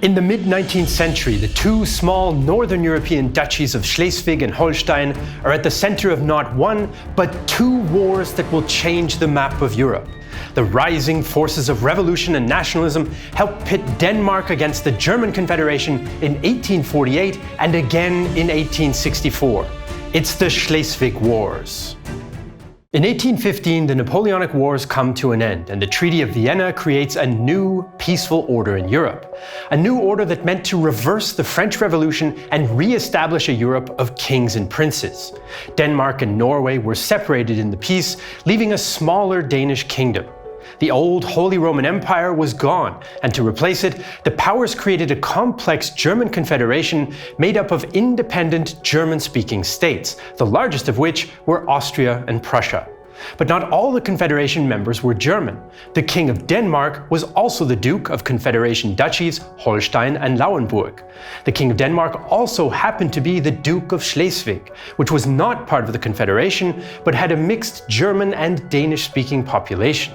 In the mid-19th century, the two small northern European duchies of Schleswig and Holstein are at the center of not one, but two wars that will change the map of Europe. The rising forces of revolution and nationalism helped pit Denmark against the German Confederation in 1848 and again in 1864. It's the Schleswig Wars. In 1815, the Napoleonic Wars come to an end, and the Treaty of Vienna creates a new, peaceful order in Europe. A new order that meant to reverse the French Revolution and re-establish a Europe of kings and princes. Denmark and Norway were separated in the peace, leaving a smaller Danish kingdom. The old Holy Roman Empire was gone, and to replace it, the powers created a complex German confederation made up of independent German-speaking states, the largest of which were Austria and Prussia. But not all the confederation members were German. The King of Denmark was also the Duke of Confederation duchies Holstein and Lauenburg. The King of Denmark also happened to be the Duke of Schleswig, which was not part of the confederation, but had a mixed German and Danish-speaking population.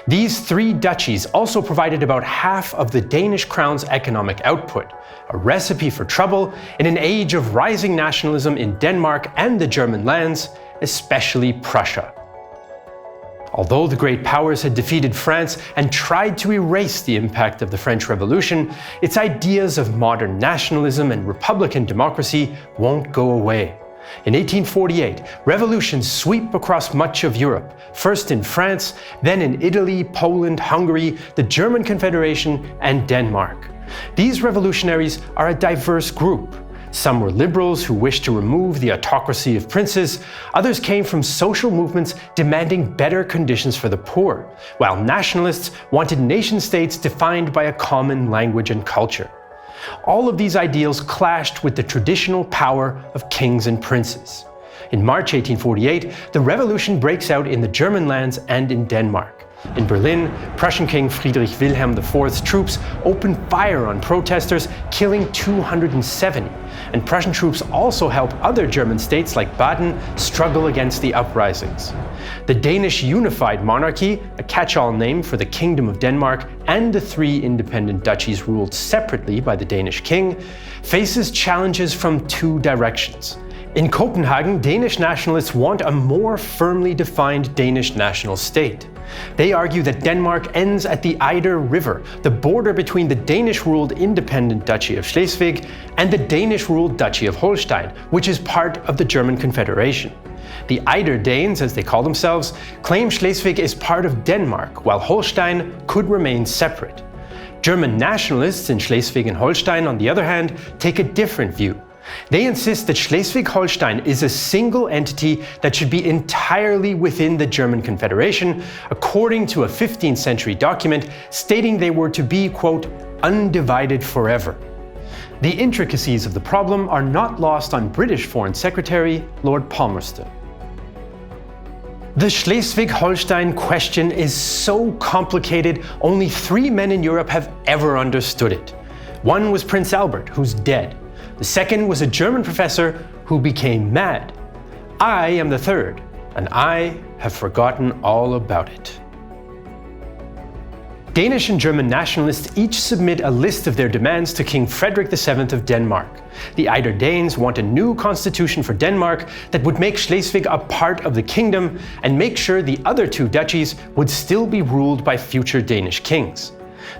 These three duchies also provided about half of the Danish crown's economic output, a recipe for trouble in an age of rising nationalism in Denmark and the German lands, especially Prussia. Although the great powers had defeated France and tried to erase the impact of the French Revolution, its ideas of modern nationalism and republican democracy won't go away. In 1848, revolutions sweep across much of Europe, first in France, then in Italy, Poland, Hungary, the German Confederation, and Denmark. These revolutionaries are a diverse group. Some were liberals who wished to remove the autocracy of princes, others came from social movements demanding better conditions for the poor, while nationalists wanted nation-states defined by a common language and culture. All of these ideals clashed with the traditional power of kings and princes. In March 1848, the revolution breaks out in the German lands and in Denmark. In Berlin, Prussian King Friedrich Wilhelm IV's troops opened fire on protesters, killing 270. And Prussian troops also helped other German states like Baden struggle against the uprisings. The Danish Unified Monarchy, a catch-all name for the Kingdom of Denmark and the three independent duchies ruled separately by the Danish king, faces challenges from two directions. In Copenhagen, Danish nationalists want a more firmly defined Danish national state. They argue that Denmark ends at the Eider River, the border between the Danish-ruled independent Duchy of Schleswig and the Danish-ruled Duchy of Holstein, which is part of the German Confederation. The Eider Danes, as they call themselves, claim Schleswig is part of Denmark, while Holstein could remain separate. German nationalists in Schleswig and Holstein, on the other hand, take a different view. They insist that Schleswig-Holstein is a single entity that should be entirely within the German Confederation, according to a 15th century document stating they were to be, quote, undivided forever. The intricacies of the problem are not lost on British Foreign Secretary Lord Palmerston. The Schleswig-Holstein question is so complicated, only 3 men in Europe have ever understood it. One was Prince Albert, who's dead. The second was a German professor who became mad. I am the third, and I have forgotten all about it. Danish and German nationalists each submit a list of their demands to King Frederick VII of Denmark. The Eider Danes want a new constitution for Denmark that would make Schleswig a part of the kingdom and make sure the other two duchies would still be ruled by future Danish kings.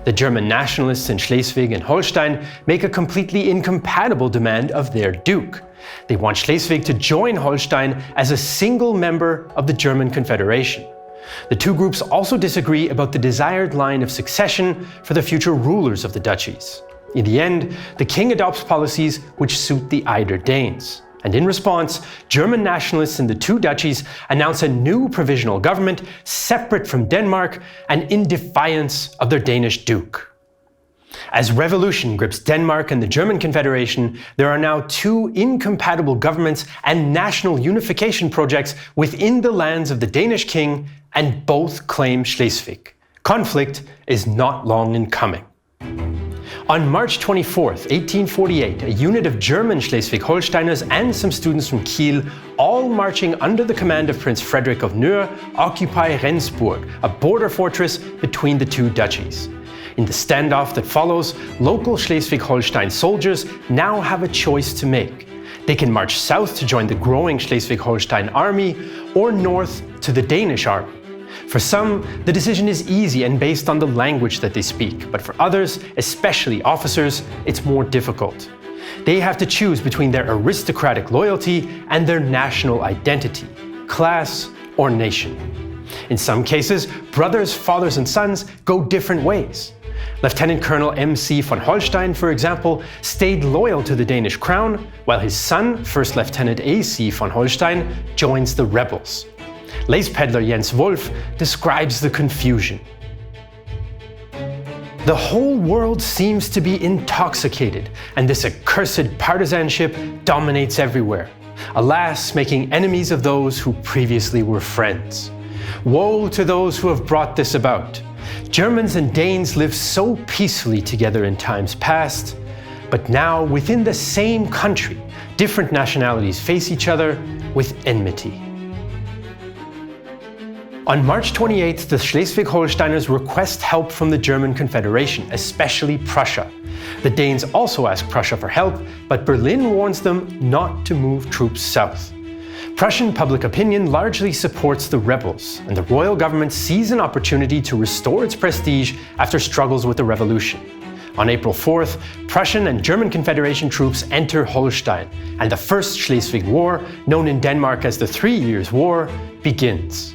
The German nationalists in Schleswig and Holstein make a completely incompatible demand of their duke. They want Schleswig to join Holstein as a single member of the German Confederation. The two groups also disagree about the desired line of succession for the future rulers of the duchies. In the end, the king adopts policies which suit the Eider Danes. And in response, German nationalists in the two duchies announce a new provisional government separate from Denmark and in defiance of their Danish duke. As revolution grips Denmark and the German Confederation, there are now two incompatible governments and national unification projects within the lands of the Danish king, and both claim Schleswig. Conflict is not long in coming. On March 24, 1848, a unit of German Schleswig-Holsteiners and some students from Kiel, all marching under the command of Prince Frederick of Nør, occupy Rendsburg, a border fortress between the two duchies. In the standoff that follows, local Schleswig-Holstein soldiers now have a choice to make. They can march south to join the growing Schleswig-Holstein army or north to the Danish army. For some, the decision is easy and based on the language that they speak, but for others, especially officers, it's more difficult. They have to choose between their aristocratic loyalty and their national identity, class, or nation. In some cases, brothers, fathers, and sons go different ways. Lieutenant Colonel M.C. von Holstein, for example, stayed loyal to the Danish crown, while his son, First Lieutenant A.C. von Holstein, joins the rebels. Lace peddler Jens Woolf describes the confusion. The whole world seems to be intoxicated, and this accursed partisanship dominates everywhere, alas, making enemies of those who previously were friends. Woe to those who have brought this about. Germans and Danes lived so peacefully together in times past, but now within the same country, different nationalities face each other with enmity. On March 28th, the Schleswig-Holsteiners request help from the German Confederation, especially Prussia. The Danes also ask Prussia for help, but Berlin warns them not to move troops south. Prussian public opinion largely supports the rebels, and the royal government sees an opportunity to restore its prestige after struggles with the revolution. On April 4th, Prussian and German Confederation troops enter Holstein, and the First Schleswig War, known in Denmark as the 3 Years' War, begins.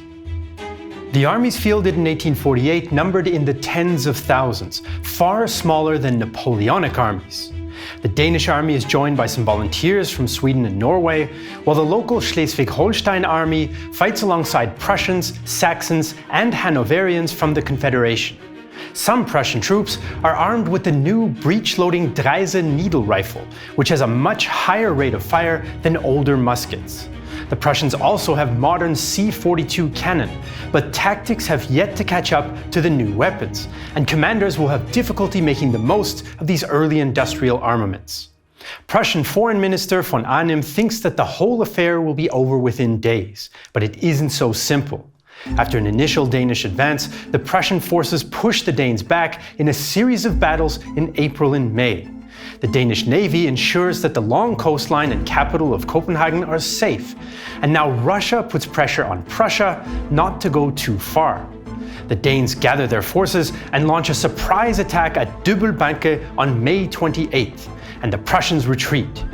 The armies fielded in 1848 numbered in the tens of thousands, far smaller than Napoleonic armies. The Danish army is joined by some volunteers from Sweden and Norway, while the local Schleswig-Holstein army fights alongside Prussians, Saxons, and Hanoverians from the Confederation. Some Prussian troops are armed with the new breech-loading Dreise needle rifle, which has a much higher rate of fire than older muskets. The Prussians also have modern C-42 cannon, but tactics have yet to catch up to the new weapons, and commanders will have difficulty making the most of these early industrial armaments. Prussian Foreign Minister von Arnim thinks that the whole affair will be over within days, but it isn't so simple. After an initial Danish advance, the Prussian forces push the Danes back in a series of battles in April and May. The Danish Navy ensures that the long coastline and capital of Copenhagen are safe, and now Russia puts pressure on Prussia not to go too far. The Danes gather their forces and launch a surprise attack at Dybbølbanke on May 28th, and the Prussians retreat.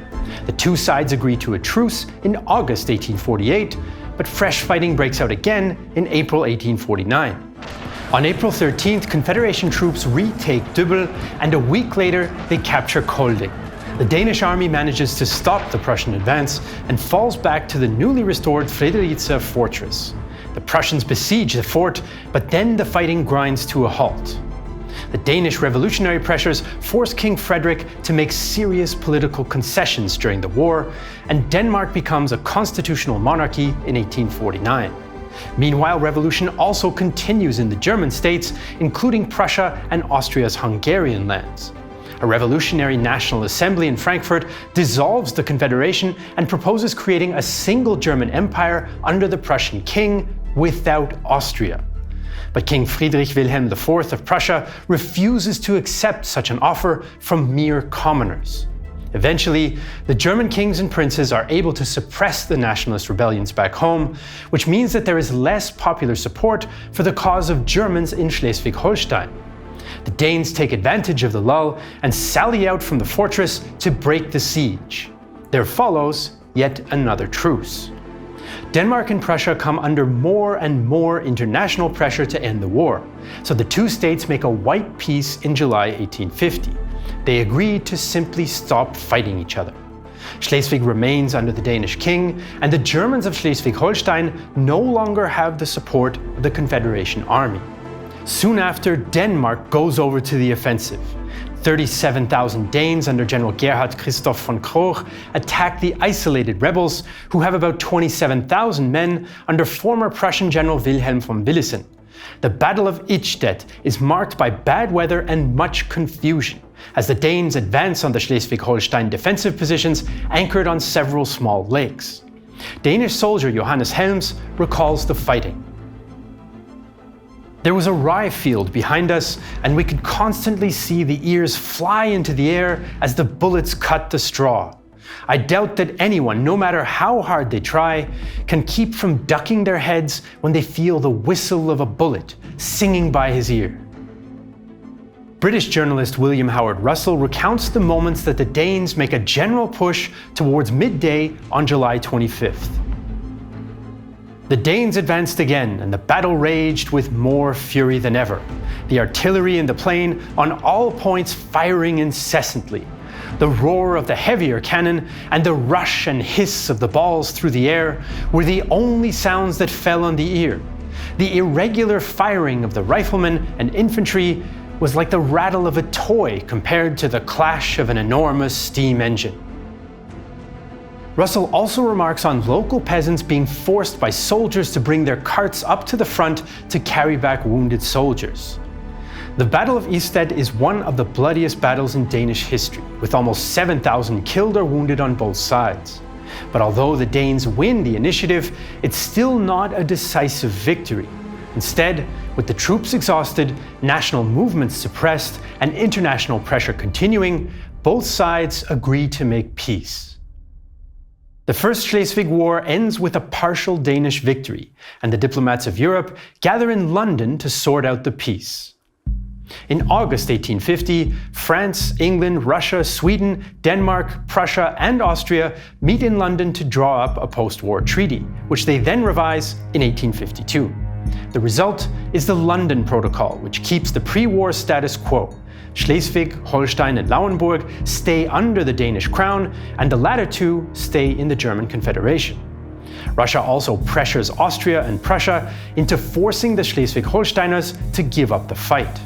The two sides agree to a truce in August 1848, but fresh fighting breaks out again in April 1849. On April 13th, Confederation troops retake Dybbøl, and a week later they capture Kolding. The Danish army manages to stop the Prussian advance and falls back to the newly restored Fredericia fortress. The Prussians besiege the fort, but then the fighting grinds to a halt. The Danish revolutionary pressures force King Frederick to make serious political concessions during the war, and Denmark becomes a constitutional monarchy in 1849. Meanwhile, revolution also continues in the German states, including Prussia and Austria's Hungarian lands. A revolutionary National Assembly in Frankfurt dissolves the Confederation and proposes creating a single German empire under the Prussian king without Austria. But King Friedrich Wilhelm IV of Prussia refuses to accept such an offer from mere commoners. Eventually, the German kings and princes are able to suppress the nationalist rebellions back home, which means that there is less popular support for the cause of Germans in Schleswig-Holstein. The Danes take advantage of the lull and sally out from the fortress to break the siege. There follows yet another truce. Denmark and Prussia come under more and more international pressure to end the war, so the two states make a white peace in July 1850. They agreed to simply stop fighting each other. Schleswig remains under the Danish king, and the Germans of Schleswig-Holstein no longer have the support of the Confederation army. Soon after, Denmark goes over to the offensive. 37,000 Danes under General Gerhard Christoph von Kroch attack the isolated rebels, who have about 27,000 men under former Prussian General Wilhelm von Willesen. The Battle of Idstedt is marked by bad weather and much confusion, as the Danes advance on the Schleswig-Holstein defensive positions anchored on several small lakes. Danish soldier Johannes Helms recalls the fighting. There was a rye field behind us, and we could constantly see the ears fly into the air as the bullets cut the straw. I doubt that anyone, no matter how hard they try, can keep from ducking their heads when they feel the whistle of a bullet singing by his ear. British journalist William Howard Russell recounts the moments that the Danes make a general push towards midday on July 25th. The Danes advanced again, and the battle raged with more fury than ever. The artillery in the plain on all points firing incessantly. The roar of the heavier cannon and the rush and hiss of the balls through the air were the only sounds that fell on the ear. The irregular firing of the riflemen and infantry was like the rattle of a toy compared to the clash of an enormous steam engine. Russell also remarks on local peasants being forced by soldiers to bring their carts up to the front to carry back wounded soldiers. The Battle of Isted is one of the bloodiest battles in Danish history, with almost 7,000 killed or wounded on both sides. But although the Danes win the initiative, it's still not a decisive victory. Instead, with the troops exhausted, national movements suppressed, and international pressure continuing, both sides agree to make peace. The First Schleswig War ends with a partial Danish victory, and the diplomats of Europe gather in London to sort out the peace. In August 1850, France, England, Russia, Sweden, Denmark, Prussia, and Austria meet in London to draw up a post-war treaty, which they then revise in 1852. The result is the London Protocol, which keeps the pre-war status quo. Schleswig, Holstein, and Lauenburg stay under the Danish crown, and the latter two stay in the German Confederation. Russia also pressures Austria and Prussia into forcing the Schleswig-Holsteiners to give up the fight.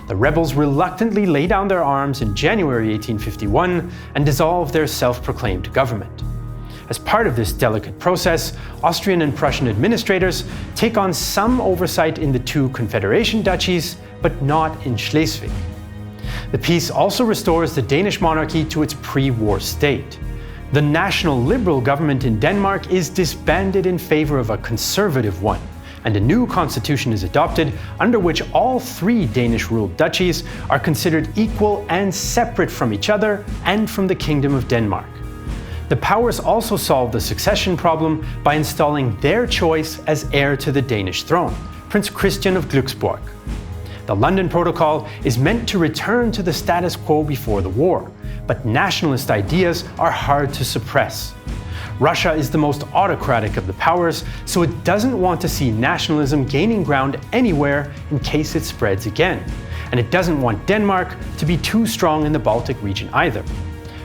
The rebels reluctantly lay down their arms in January 1851 and dissolve their self-proclaimed government. As part of this delicate process, Austrian and Prussian administrators take on some oversight in the two Confederation duchies, but not in Schleswig. The peace also restores the Danish monarchy to its pre-war state. The national liberal government in Denmark is disbanded in favor of a conservative one, and a new constitution is adopted under which all three Danish-ruled duchies are considered equal and separate from each other and from the Kingdom of Denmark. The powers also solved the succession problem by installing their choice as heir to the Danish throne, Prince Christian of Glücksborg. The London Protocol is meant to return to the status quo before the war, but nationalist ideas are hard to suppress. Russia is the most autocratic of the powers, so it doesn't want to see nationalism gaining ground anywhere in case it spreads again. And it doesn't want Denmark to be too strong in the Baltic region either.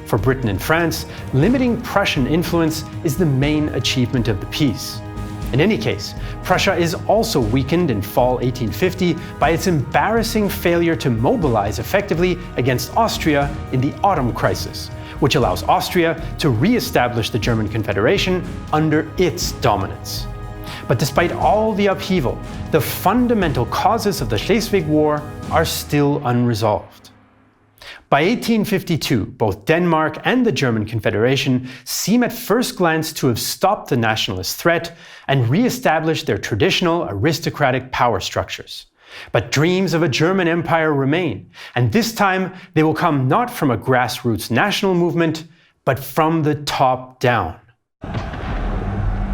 For Britain and France, limiting Prussian influence is the main achievement of the peace. In any case, Prussia is also weakened in fall 1850 by its embarrassing failure to mobilize effectively against Austria in the autumn crisis, which allows Austria to re-establish the German Confederation under its dominance. But despite all the upheaval, the fundamental causes of the Schleswig War are still unresolved. By 1852, both Denmark and the German Confederation seem at first glance to have stopped the nationalist threat and re-established their traditional aristocratic power structures. But dreams of a German empire remain, and this time they will come not from a grassroots national movement, but from the top down.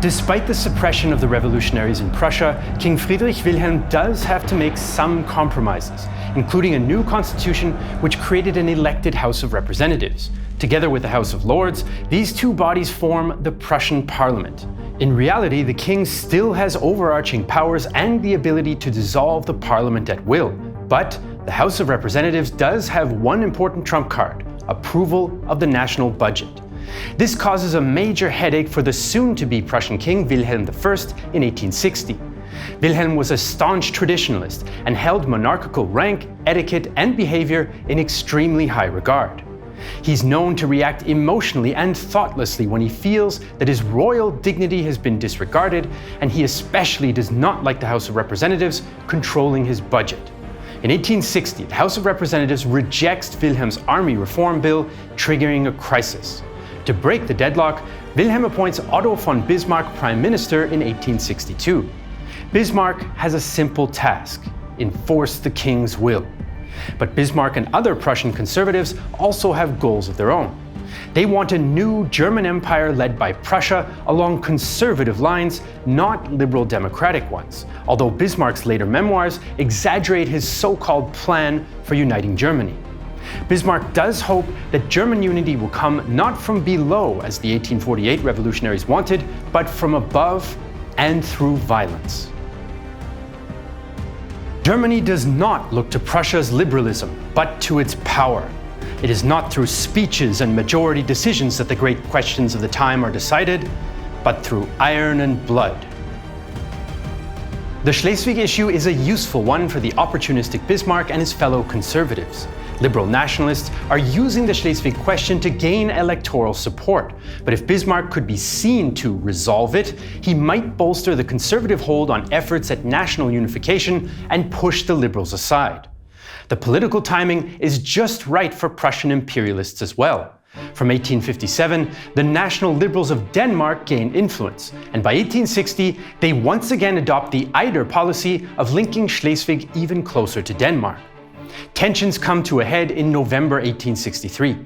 Despite the suppression of the revolutionaries in Prussia, King Friedrich Wilhelm does have to make some compromises, including a new constitution which created an elected House of Representatives. Together with the House of Lords, these two bodies form the Prussian Parliament. In reality, the king still has overarching powers and the ability to dissolve the parliament at will. But the House of Representatives does have one important trump card: approval of the national budget. This causes a major headache for the soon-to-be Prussian king Wilhelm I in 1860. Wilhelm was a staunch traditionalist and held monarchical rank, etiquette, and behavior in extremely high regard. He's known to react emotionally and thoughtlessly when he feels that his royal dignity has been disregarded, and he especially does not like the House of Representatives controlling his budget. In 1860, the House of Representatives rejects Wilhelm's army reform bill, triggering a crisis. To break the deadlock, Wilhelm appoints Otto von Bismarck prime minister in 1862. Bismarck has a simple task. enforce the king's will. But Bismarck and other Prussian conservatives also have goals of their own. They want a new German empire led by Prussia along conservative lines, not liberal democratic ones, although Bismarck's later memoirs exaggerate his so-called plan for uniting Germany. Bismarck does hope that German unity will come not from below, as the 1848 revolutionaries wanted, but from above and through violence. Germany does not look to Prussia's liberalism, but to its power. It is not through speeches and majority decisions that the great questions of the time are decided, but through iron and blood. The Schleswig issue is a useful one for the opportunistic Bismarck and his fellow conservatives. Liberal nationalists are using the Schleswig question to gain electoral support, but if Bismarck could be seen to resolve it, he might bolster the conservative hold on efforts at national unification and push the liberals aside. The political timing is just right for Prussian imperialists as well. From 1857, the National Liberals of Denmark gained influence, and by 1860, they once again adopt the Eider policy of linking Schleswig even closer to Denmark. Tensions come to a head in November 1863.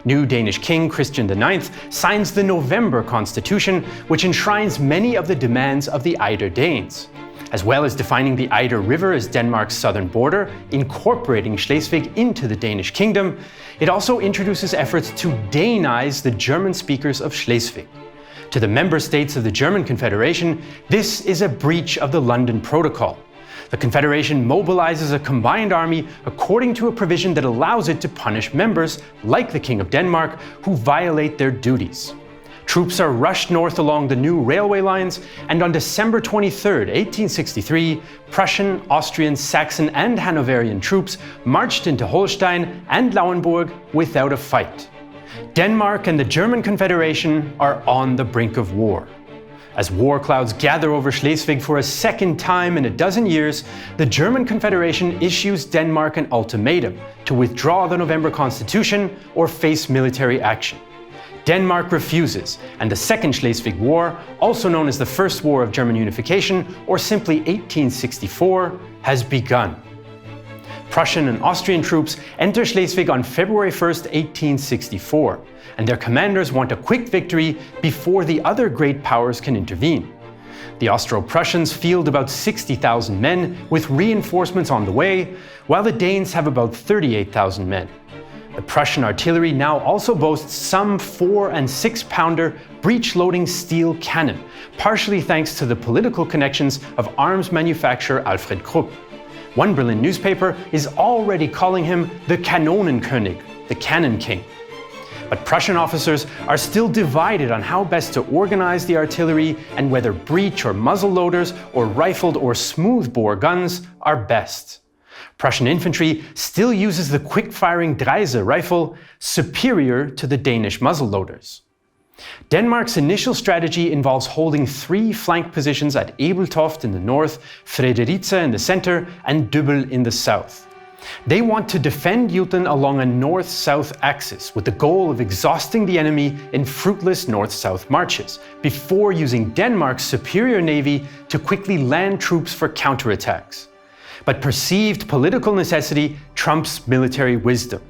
New Danish King Christian IX signs the November Constitution, which enshrines many of the demands of the Eider Danes. As well as defining the Eider River as Denmark's southern border, incorporating Schleswig into the Danish kingdom, it also introduces efforts to Danize the German speakers of Schleswig. To the member states of the German Confederation, this is a breach of the London Protocol. The Confederation mobilizes a combined army according to a provision that allows it to punish members, like the King of Denmark, who violate their duties. Troops are rushed north along the new railway lines, and on December 23, 1863, Prussian, Austrian, Saxon and Hanoverian troops marched into Holstein and Lauenburg without a fight. Denmark and the German Confederation are on the brink of war. As war clouds gather over Schleswig for a second time in a dozen years, the German Confederation issues Denmark an ultimatum to withdraw the November Constitution or face military action. Denmark refuses, and the Second Schleswig War, also known as the First War of German Unification, or simply 1864, has begun. Prussian and Austrian troops enter Schleswig on February 1, 1864, and their commanders want a quick victory before the other great powers can intervene. The Austro-Prussians field about 60,000 men, with reinforcements on the way, while the Danes have about 38,000 men. The Prussian artillery now also boasts some 4- and 6-pounder breech-loading steel cannon, partially thanks to the political connections of arms manufacturer Alfred Krupp. One Berlin newspaper is already calling him the Kanonenkönig, the Cannon King. But Prussian officers are still divided on how best to organize the artillery and whether breech or muzzle loaders or rifled or smooth-bore guns are best. Prussian infantry still uses the quick-firing Dreise rifle, superior to the Danish muzzleloaders. Denmark's initial strategy involves holding 3 flank positions at Ebeltoft in the north, Fredericia in the center, and Dybbøl in the south. They want to defend Jutland along a north-south axis with the goal of exhausting the enemy in fruitless north-south marches, before using Denmark's superior navy to quickly land troops for counterattacks. But perceived political necessity trumps military wisdom.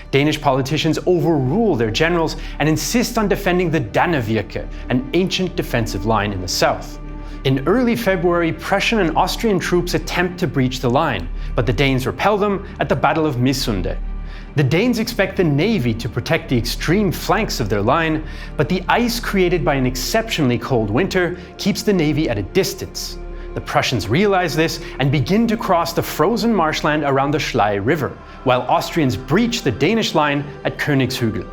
Danish politicians overrule their generals and insist on defending the Dannevirke, an ancient defensive line in the south. In early February, Prussian and Austrian troops attempt to breach the line, but the Danes repel them at the Battle of Missunde. The Danes expect the navy to protect the extreme flanks of their line, but the ice created by an exceptionally cold winter keeps the navy at a distance. The Prussians realize this and begin to cross the frozen marshland around the Schlei River, while Austrians breach the Danish line at Königshügel.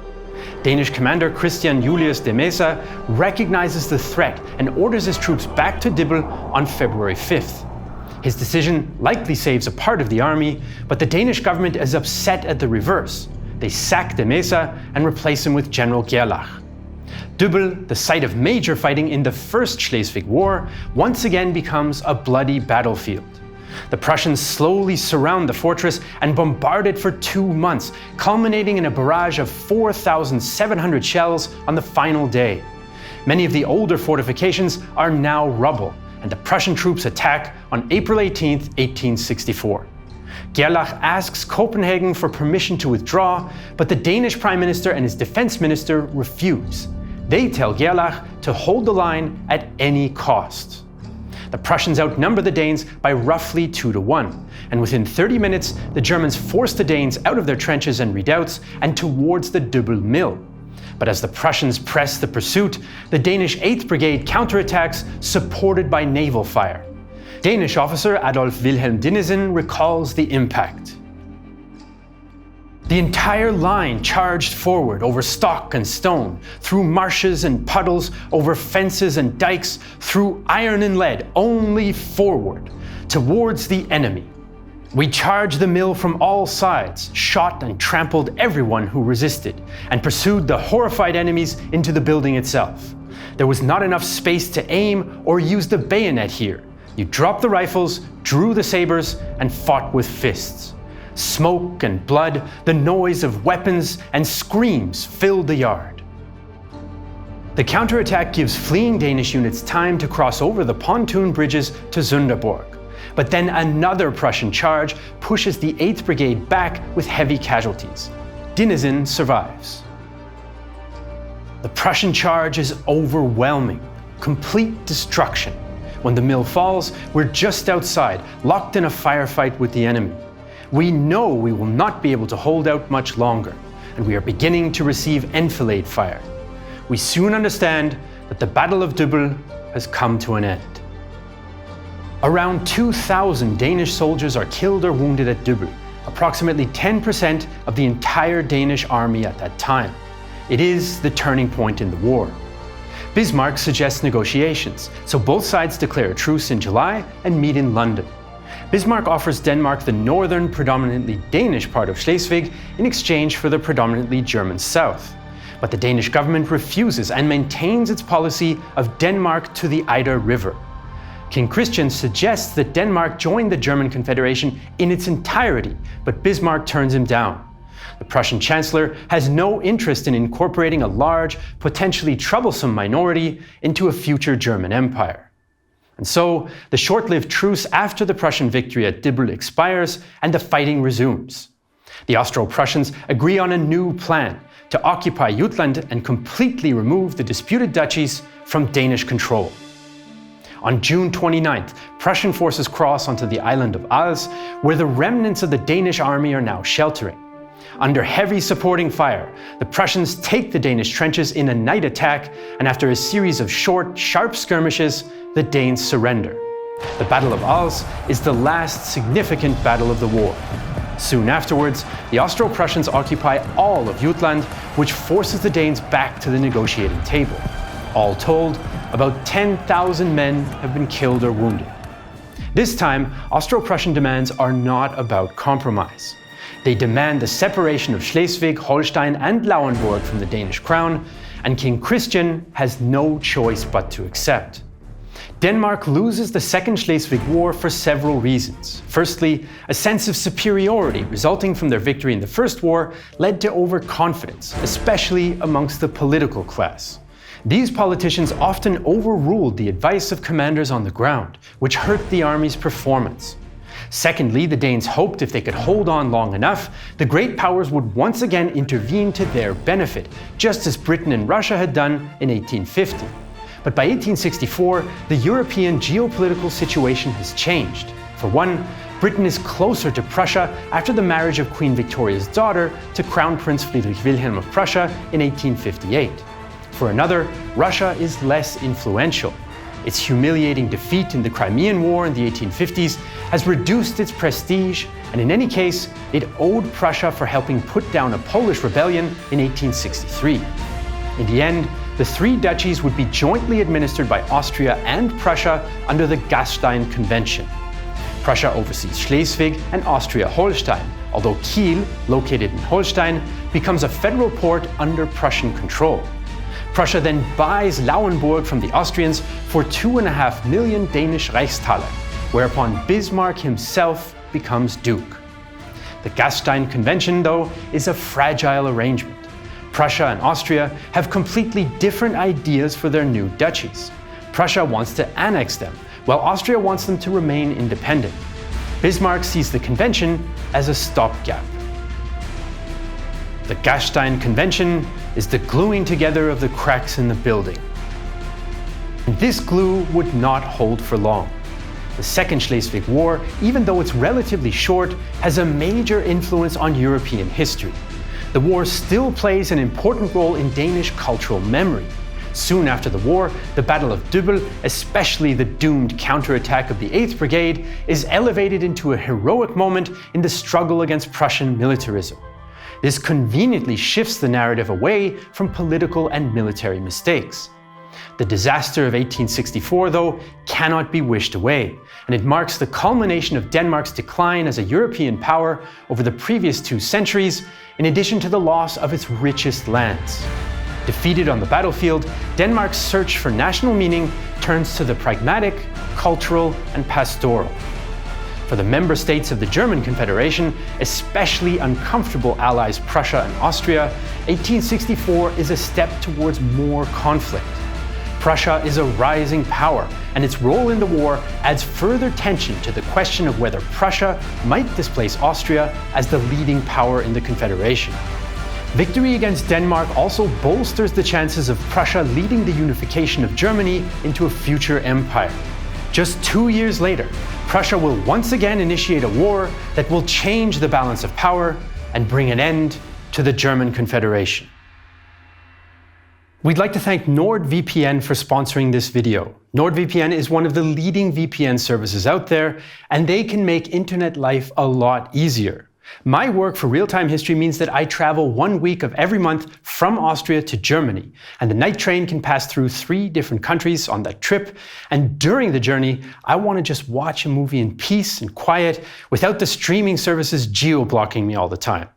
Danish commander Christian Julius de Mesa recognizes the threat and orders his troops back to Dybbøl on February 5th. His decision likely saves a part of the army, but the Danish government is upset at the reverse. They sack de Mesa and replace him with General Gerlach. Dybbøl, the site of major fighting in the First Schleswig War, once again becomes a bloody battlefield. The Prussians slowly surround the fortress and bombard it for 2 months, culminating in a barrage of 4,700 shells on the final day. Many of the older fortifications are now rubble, and the Prussian troops attack on April 18, 1864. Gerlach asks Copenhagen for permission to withdraw, but the Danish Prime Minister and his Defense Minister refuse. They tell Gerlach to hold the line at any cost. The Prussians outnumber the Danes by roughly 2-1, and within 30 minutes the Germans force the Danes out of their trenches and redoubts and towards the Dybbøl Mill. But as the Prussians press the pursuit, the Danish 8th Brigade counterattacks, supported by naval fire. Danish officer Adolf Wilhelm Dinesen recalls the impact. The entire line charged forward over stock and stone, through marshes and puddles, over fences and dikes, through iron and lead, only forward, towards the enemy. We charged the mill from all sides, shot and trampled everyone who resisted, and pursued the horrified enemies into the building itself. There was not enough space to aim or use the bayonet here. You dropped the rifles, drew the sabers, and fought with fists. Smoke and blood, the noise of weapons and screams filled the yard. The counterattack gives fleeing Danish units time to cross over the pontoon bridges to Sønderborg. But then another Prussian charge pushes the 8th Brigade back with heavy casualties. Dinesen survives. The Prussian charge is overwhelming, complete destruction. When the mill falls, we're just outside, locked in a firefight with the enemy. We know we will not be able to hold out much longer, and we are beginning to receive enfilade fire. We soon understand that the Battle of Dybbøl has come to an end. Around 2,000 Danish soldiers are killed or wounded at Dybbøl, approximately 10% of the entire Danish army at that time. It is the turning point in the war. Bismarck suggests negotiations, so both sides declare a truce in July and meet in London. Bismarck offers Denmark the northern, predominantly Danish part of Schleswig in exchange for the predominantly German south. But the Danish government refuses and maintains its policy of Denmark to the Eider River. King Christian suggests that Denmark join the German Confederation in its entirety, but Bismarck turns him down. The Prussian Chancellor has no interest in incorporating a large, potentially troublesome minority into a future German empire. And so, the short-lived truce after the Prussian victory at Dybbøl expires and the fighting resumes. The Austro-Prussians agree on a new plan to occupy Jutland and completely remove the disputed duchies from Danish control. On June 29th, Prussian forces cross onto the island of Als, where the remnants of the Danish army are now sheltering. Under heavy supporting fire, the Prussians take the Danish trenches in a night attack, and after a series of short, sharp skirmishes, the Danes surrender. The Battle of Als is the last significant battle of the war. Soon afterwards, the Austro-Prussians occupy all of Jutland, which forces the Danes back to the negotiating table. All told, about 10,000 men have been killed or wounded. This time, Austro-Prussian demands are not about compromise. They demand the separation of Schleswig, Holstein and Lauenburg from the Danish crown, and King Christian has no choice but to accept. Denmark loses the Second Schleswig War for several reasons. Firstly, a sense of superiority resulting from their victory in the First War led to overconfidence, especially amongst the political class. These politicians often overruled the advice of commanders on the ground, which hurt the army's performance. Secondly, the Danes hoped if they could hold on long enough, the great powers would once again intervene to their benefit, just as Britain and Russia had done in 1850. But by 1864, the European geopolitical situation has changed. For one, Britain is closer to Prussia after the marriage of Queen Victoria's daughter to Crown Prince Friedrich Wilhelm of Prussia in 1858. For another, Russia is less influential. Its humiliating defeat in the Crimean War in the 1850s has reduced its prestige, and in any case, it owed Prussia for helping put down a Polish rebellion in 1863. In the end, the three duchies would be jointly administered by Austria and Prussia under the Gastein Convention. Prussia oversees Schleswig and Austria-Holstein, although Kiel, located in Holstein, becomes a federal port under Prussian control. Prussia then buys Lauenburg from the Austrians for 2.5 million Danish Reichsthaler, whereupon Bismarck himself becomes Duke. The Gastein Convention, though, is a fragile arrangement. Prussia and Austria have completely different ideas for their new duchies. Prussia wants to annex them, while Austria wants them to remain independent. Bismarck sees the convention as a stopgap. The Gastein Convention is the gluing together of the cracks in the building. And this glue would not hold for long. The Second Schleswig War, even though it's relatively short, has a major influence on European history. The war still plays an important role in Danish cultural memory. Soon after the war, the Battle of Deederly, especially the doomed counterattack of the 8th Brigade, is elevated into a heroic moment in the struggle against Prussian militarism. This conveniently shifts the narrative away from political and military mistakes. The disaster of 1864, though, cannot be wished away, and it marks the culmination of Denmark's decline as a European power over the previous 2 centuries, in addition to the loss of its richest lands. Defeated on the battlefield, Denmark's search for national meaning turns to the pragmatic, cultural, and pastoral. For the member states of the German Confederation, especially uncomfortable allies Prussia and Austria, 1864 is a step towards more conflict. Prussia is a rising power, and its role in the war adds further tension to the question of whether Prussia might displace Austria as the leading power in the Confederation. Victory against Denmark also bolsters the chances of Prussia leading the unification of Germany into a future empire. Just 2 years later, Prussia will once again initiate a war that will change the balance of power and bring an end to the German Confederation. We'd like to thank NordVPN for sponsoring this video. NordVPN is one of the leading VPN services out there, and they can make internet life a lot easier. My work for real-time history means that I travel 1 week of every month from Austria to Germany, and the night train can pass through 3 different countries on that trip, and during the journey, I want to just watch a movie in peace and quiet without the streaming services geo-blocking me all the time.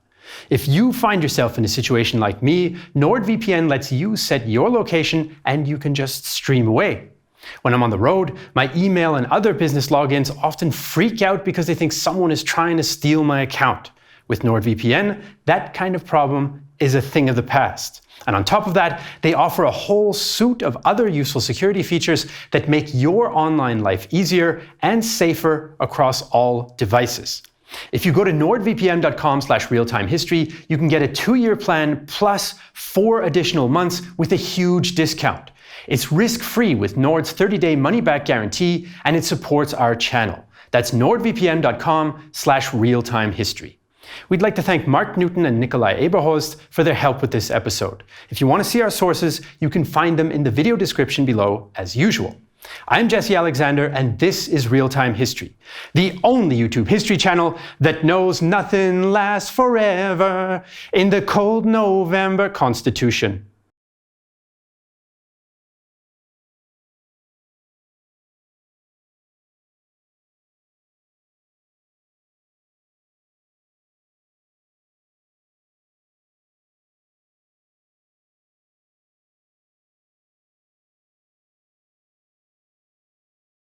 If you find yourself in a situation like me, NordVPN lets you set your location and you can just stream away. When I'm on the road, my email and other business logins often freak out because they think someone is trying to steal my account. With NordVPN, that kind of problem is a thing of the past. And on top of that, they offer a whole suite of other useful security features that make your online life easier and safer across all devices. If you go to nordvpn.com/realtimehistory, you can get a 2-year plan plus 4 additional months with a huge discount. It's risk-free with Nord's 30-day money-back guarantee, and it supports our channel. That's nordvpn.com/realtimehistory. We'd like to thank Mark Newton and Nikolai Eberhorst for their help with this episode. If you want to see our sources, you can find them in the video description below as usual. I'm Jesse Alexander, and this is Real-Time History, the only YouTube history channel that knows nothing lasts forever in the cold November Constitution.